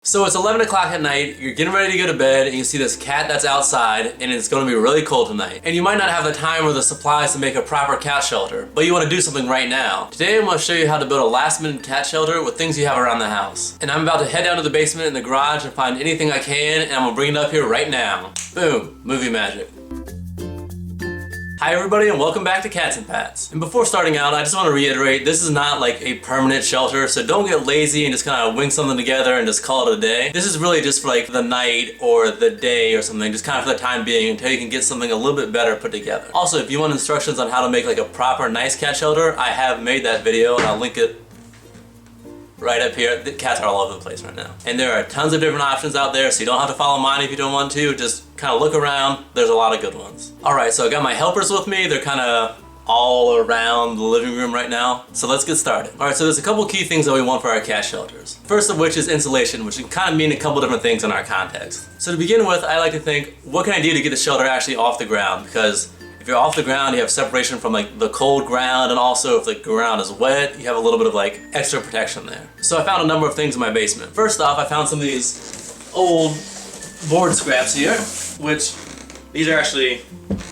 So it's 11 o'clock at night, you're getting ready to go to bed, and you see this cat that's outside, and it's going to be really cold tonight. And you might not have the time or the supplies to make a proper cat shelter, but you want to do something right now. Today I'm going to show you how to build a last-minute cat shelter with things you have around the house. And I'm about to head down to the basement in the garage and find anything I can, and I'm going to bring it up here right now. Boom, movie magic. Hi everybody and welcome back to Cats and Pats. And before starting out, I just want to reiterate, this is not like a permanent shelter, so don't get lazy and just kind of wing something together and just call it a day. This is really just for like the night or the day or something, just kind of for the time being until you can get something a little bit better put together. Also, if you want instructions on how to make like a proper nice cat shelter, I have made that video and I'll link it right up here. The cats are all over the place right now. And there are tons of different options out there, so you don't have to follow mine if you don't want to. Just kind of look around. There's a lot of good ones. Alright, so I got my helpers with me. They're kind of all around the living room right now. So let's get started. Alright, so there's a couple key things that we want for our cat shelters. First of which is insulation, which can kind of mean a couple different things in our context. So to begin with, I like to think, what can I do to get the shelter actually off the ground? Because if you're off the ground, you have separation from like the cold ground, and also if the ground is wet, you have a little bit of like extra protection there. So I found a number of things in my basement. First off, I found some of these old board scraps here, which these are actually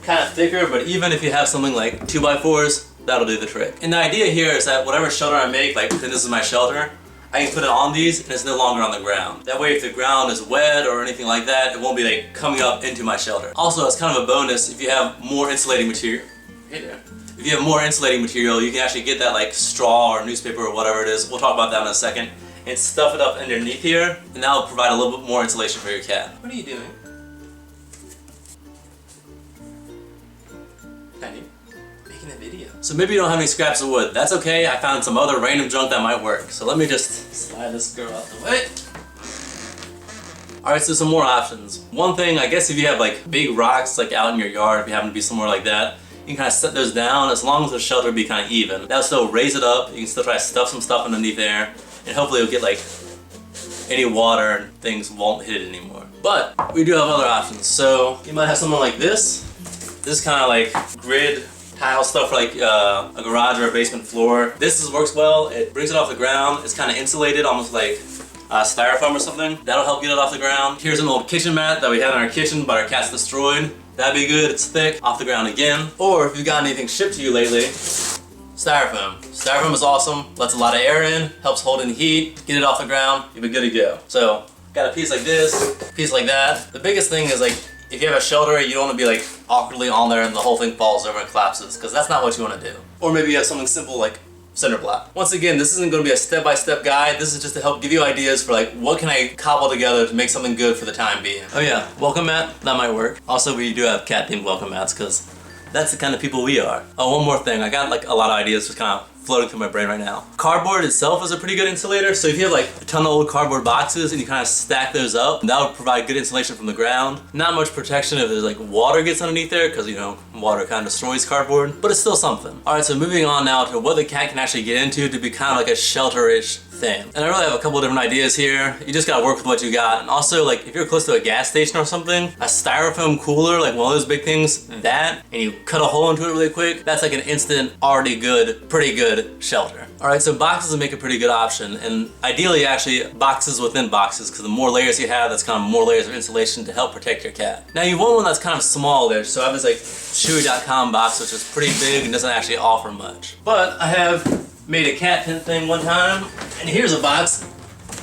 kind of thicker, but even if you have something like 2x4s, that'll do the trick. And the idea here is that whatever shelter I make, like pretend this is my shelter, I can put it on these and it's no longer on the ground. That way if the ground is wet or anything like that, it won't be like coming up into my shelter. Also, it's kind of a bonus if you have more insulating material. Hey there. If you have more insulating material, you can actually get that like straw or newspaper or whatever it is, we'll talk about that in a second, and stuff it up underneath here, and that will provide a little bit more insulation for your cat. What are you doing? Penny? Making a video. So maybe you don't have any scraps of wood. That's okay, I found some other random junk that might work. So let me just slide this girl out the way. Alright, so some more options. One thing, I guess if you have like big rocks like out in your yard, if you happen to be somewhere like that, you can kind of set those down as long as the shelter be kind of even. That'll still raise it up, you can still try to stuff some stuff underneath there, and hopefully it'll get like any water and things won't hit it anymore. But we do have other options. So you might have something like this. This kind of like grid tile stuff for like a garage or a basement floor. This works well. It brings it off the ground. It's kind of insulated, almost like Styrofoam or something. That'll help get it off the ground. Here's an old kitchen mat that we had in our kitchen, but our cat's destroyed. That'd be good. It's thick, off the ground again. Or if you've got anything shipped to you lately, Styrofoam. Styrofoam is awesome. Lets a lot of air in, helps hold in heat, get it off the ground, you'll be good to go. So, got a piece like this, piece like that. The biggest thing is like, if you have a shelter, you don't want to be like awkwardly on there and the whole thing falls over and collapses, because that's not what you want to do. Or maybe you have something simple like center block. Once again, this isn't going to be a step-by-step guide. This is just to help give you ideas for like, what can I cobble together to make something good for the time being. Oh yeah, welcome mat, that might work. Also, we do have cat-themed welcome mats, because that's the kind of people we are. Oh, one more thing. I got like a lot of ideas just kind of floating through my brain right now. Cardboard itself is a pretty good insulator, so if you have like a ton of old cardboard boxes and you kind of stack those up, that would provide good insulation from the ground. Not much protection if there's like water gets underneath there, because you know, water kind of destroys cardboard, but it's still something. Alright, so moving on now to what the cat can actually get into to be kind of like a shelter-ish thing. And I really have a couple different ideas here. You just gotta work with what you got. And also, like, if you're close to a gas station or something, a styrofoam cooler, like one of those big things, that, and you cut a hole into it really quick, that's like an instant, already good, pretty good shelter. Alright, so boxes would make a pretty good option, and ideally actually boxes within boxes, because the more layers you have, that's kind of more layers of insulation to help protect your cat. Now you want one that's kind of small there, so I have this like Chewy.com box, which is pretty big and doesn't actually offer much. But I have made a cat tent thing one time, and here's a box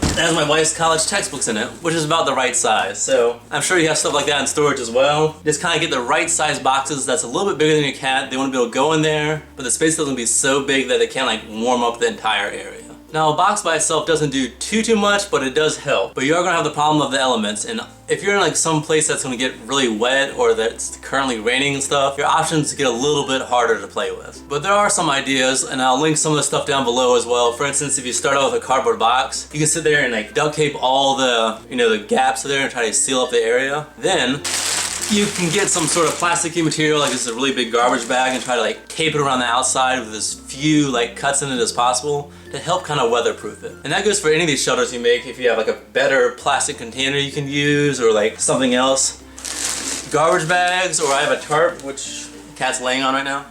that has my wife's college textbooks in it, which is about the right size. So I'm sure you have stuff like that in storage as well. Just kind of get the right size boxes that's a little bit bigger than your cat. They want to be able to go in there, but the space doesn't be so big that they can't like warm up the entire area. Now a box by itself doesn't do too much, but it does help. But you are going to have the problem of the elements, and if you're in like some place that's going to get really wet or that's currently raining and stuff, your options get a little bit harder to play with. But there are some ideas, and I'll link some of the stuff down below as well. For instance, if you start out with a cardboard box, you can sit there and like duct tape all the, you know, the gaps there and try to seal up the area. Then you can get some sort of plasticky material, like this is a really big garbage bag, and try to like tape it around the outside with as few like cuts in it as possible to help kind of weatherproof it. And that goes for any of these shelters you make. If you have like a better plastic container you can use, or like something else. Garbage bags, or I have a tarp, which the cat's laying on right now.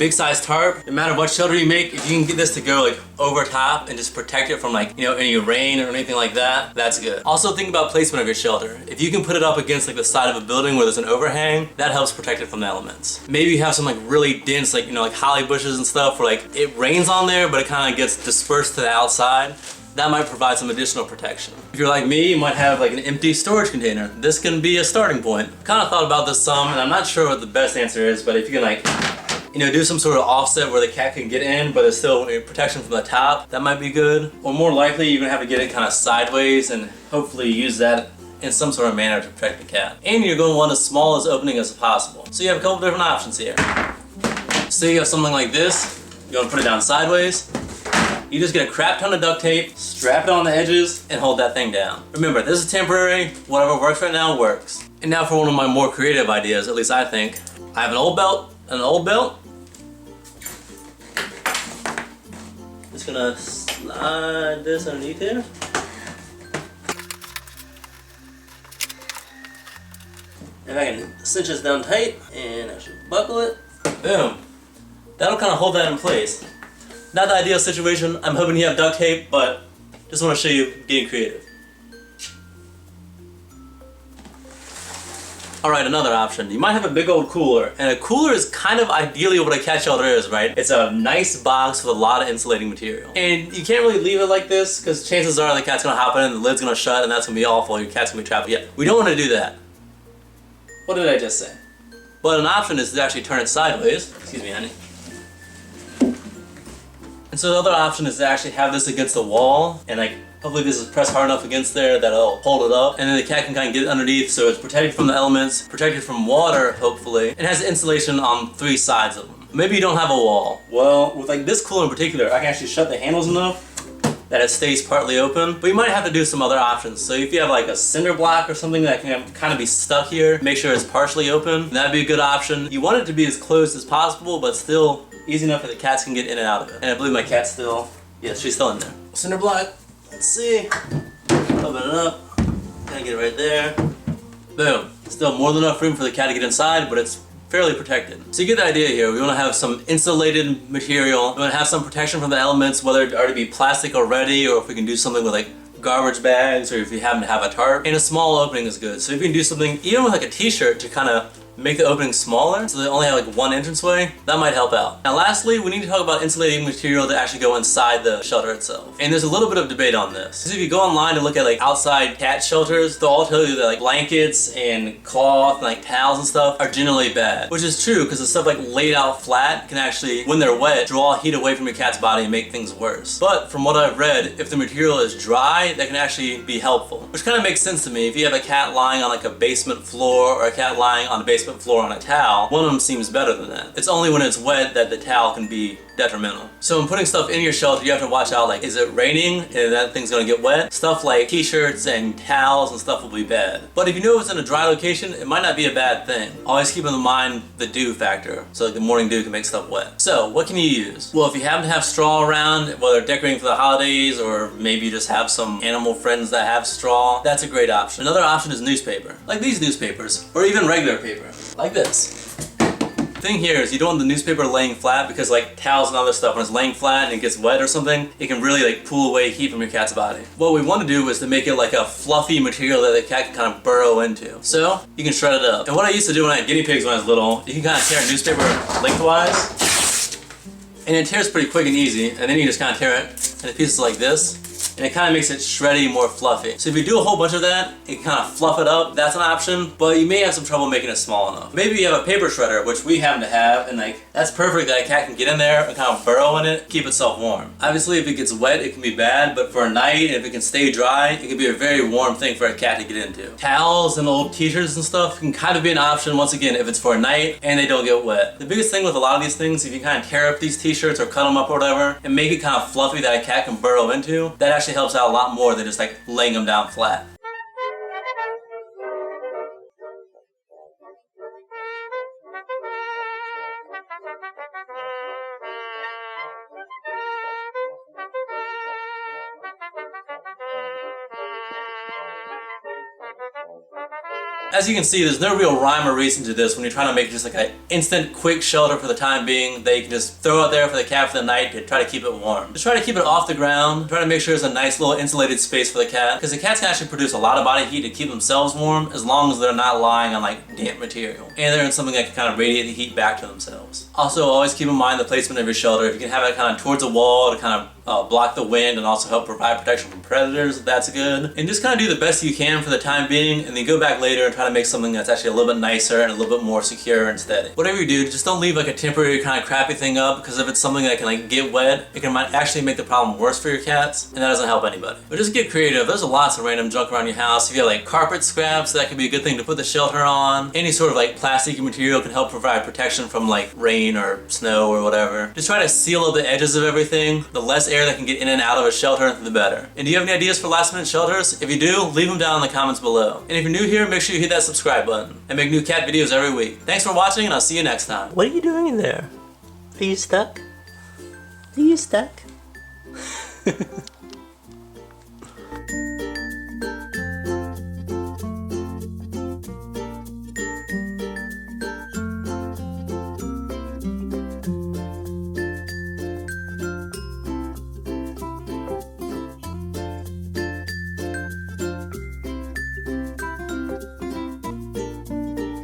big size tarp. No matter what shelter you make, if you can get this to go like over top and just protect it from like, you know, any rain or anything like that, that's good. Also think about placement of your shelter. If you can put it up against like the side of a building where there's an overhang, that helps protect it from the elements. Maybe you have some like really dense, like, you know, like holly bushes and stuff where like it rains on there, but it kind of gets dispersed to the outside. That might provide some additional protection. If you're like me, you might have like an empty storage container. This can be a starting point. Kind of thought about this some, and I'm not sure what the best answer is, but if you can like, you know, do some sort of offset where the cat can get in, but there's still protection from the top, that might be good. Or more likely, you're gonna have to get it kind of sideways and hopefully use that in some sort of manner to protect the cat. And you're going to want as small as opening as possible. So you have a couple different options here. So you have something like this, you're gonna put it down sideways. You just get a crap ton of duct tape, strap it on the edges, and hold that thing down. Remember, this is temporary. Whatever works right now works. And now for one of my more creative ideas, at least I think. I have an old belt and an old belt. Just gonna slide this underneath here. If I can cinch this down tight, and I should buckle it. Boom. That'll kind of hold that in place. Not the ideal situation. I'm hoping you have duct tape, but just want to show you getting creative. Alright, another option. You might have a big old cooler, and a cooler is kind of ideally what a cat shelter is, right? It's a nice box with a lot of insulating material. And you can't really leave it like this, because chances are the cat's going to hop in, and the lid's going to shut, and that's going to be awful. Your cat's going to be trapped. Yeah, we don't want to do that. What did I just say? But an option is to actually turn it sideways. Excuse me, honey. And so the other option is to actually have this against the wall, and like hopefully this is pressed hard enough against there that it'll hold it up, and then the cat can kind of get it underneath so it's protected from the elements, protected from water hopefully, and has insulation on 3 sides of them. Maybe you don't have a wall. Well, with like this cooler in particular, I can actually shut the handles enough that it stays partly open, but you might have to do some other options. So if you have like a cinder block or something that can kind of be stuck here, make sure it's partially open, that'd be a good option. You want it to be as closed as possible, but still easy enough that the cats can get in and out of it. And I believe my cat's still, yeah, she's still in there. Cinder block, let's see. Open it up, kind of get it right there. Boom. Still more than enough room for the cat to get inside, but it's fairly protected. So you get the idea here. We want to have some insulated material. We want to have some protection from the elements, whether it already be plastic already, or if we can do something with like garbage bags, or if you happen to have a tarp. And a small opening is good. So if you can do something, even with like a t-shirt to kind of make the opening smaller, so they only have like 1 entranceway, that might help out. Now lastly, we need to talk about insulating material to actually go inside the shelter itself. And there's a little bit of debate on this. So if you go online and look at like outside cat shelters, they'll all tell you that like blankets and cloth and like towels and stuff are generally bad. Which is true, because the stuff like laid out flat can actually, when they're wet, draw heat away from your cat's body and make things worse. But from what I've read, if the material is dry, that can actually be helpful. Which kind of makes sense to me. If you have a cat lying on like a basement floor, or a cat lying on a basement floor on a towel, one of them seems better than that. It's only when it's wet that the towel can be detrimental. So when putting stuff in your shelter, you have to watch out, like, is it raining and that thing's gonna get wet? Stuff like t-shirts and towels and stuff will be bad. But if you know it's in a dry location, it might not be a bad thing. Always keep in mind the dew factor. So like the morning dew can make stuff wet. So what can you use? Well, if you happen to have straw around, whether decorating for the holidays or maybe you just have some animal friends that have straw, that's a great option. Another option is newspaper. Like these newspapers, or even regular paper, like this. The thing here is you don't want the newspaper laying flat, because like towels and other stuff, when it's laying flat and it gets wet or something, it can really like pull away heat from your cat's body. What we want to do is to make it like a fluffy material that the cat can kind of burrow into. So you can shred it up. And what I used to do when I had guinea pigs when I was little, you can kind of tear a newspaper lengthwise, and it tears pretty quick and easy, and then you just kind of tear it into pieces like this, and it kind of makes it shreddy, more fluffy. So if you do a whole bunch of that, you can kind of fluff it up, that's an option, but you may have some trouble making it small enough. Maybe you have a paper shredder, which we happen to have, and like that's perfect that a cat can get in there and kind of burrow in it, keep itself warm. Obviously if it gets wet, it can be bad, but for a night, and if it can stay dry, it can be a very warm thing for a cat to get into. Towels and old t-shirts and stuff can kind of be an option, once again, if it's for a night and they don't get wet. The biggest thing with a lot of these things, if you kind of tear up these t-shirts or cut them up or whatever, and make it kind of fluffy that a cat can burrow into, that actually helps out a lot more than just like laying them down flat. As you can see, there's no real rhyme or reason to this when you're trying to make just like an instant, quick shelter for the time being that you can just throw out there for the cat for the night to try to keep it warm. Just try to keep it off the ground, try to make sure there's a nice little insulated space for the cat, because the cats can actually produce a lot of body heat to keep themselves warm as long as they're not lying on like damp material. And they're in something that can kind of radiate the heat back to themselves. Also, always keep in mind the placement of your shelter. If you can have it kind of towards a wall to kind of block the wind and also help provide protection from predators, that's good. And just kind of do the best you can for the time being, and then go back later and try to make something that's actually a little bit nicer and a little bit more secure and steady. Whatever you do, just don't leave like a temporary kind of crappy thing up, because if it's something that can like get wet, it can actually make the problem worse for your cats, and that doesn't help anybody. But just get creative. There's lots of random junk around your house. If you have like carpet scraps, that could be a good thing to put the shelter on. Any sort of like plastic material can help provide protection from like rain or snow or whatever. Just try to seal up the edges of everything. The less air that can get in and out of a shelter, the better. And do you have any ideas for last minute shelters? If you do, leave them down in the comments below. And if you're new here, make sure you hit that subscribe button. I make new cat videos every week. Thanks for watching, and I'll see you next time. What are you doing in there? Are you stuck? Are you stuck?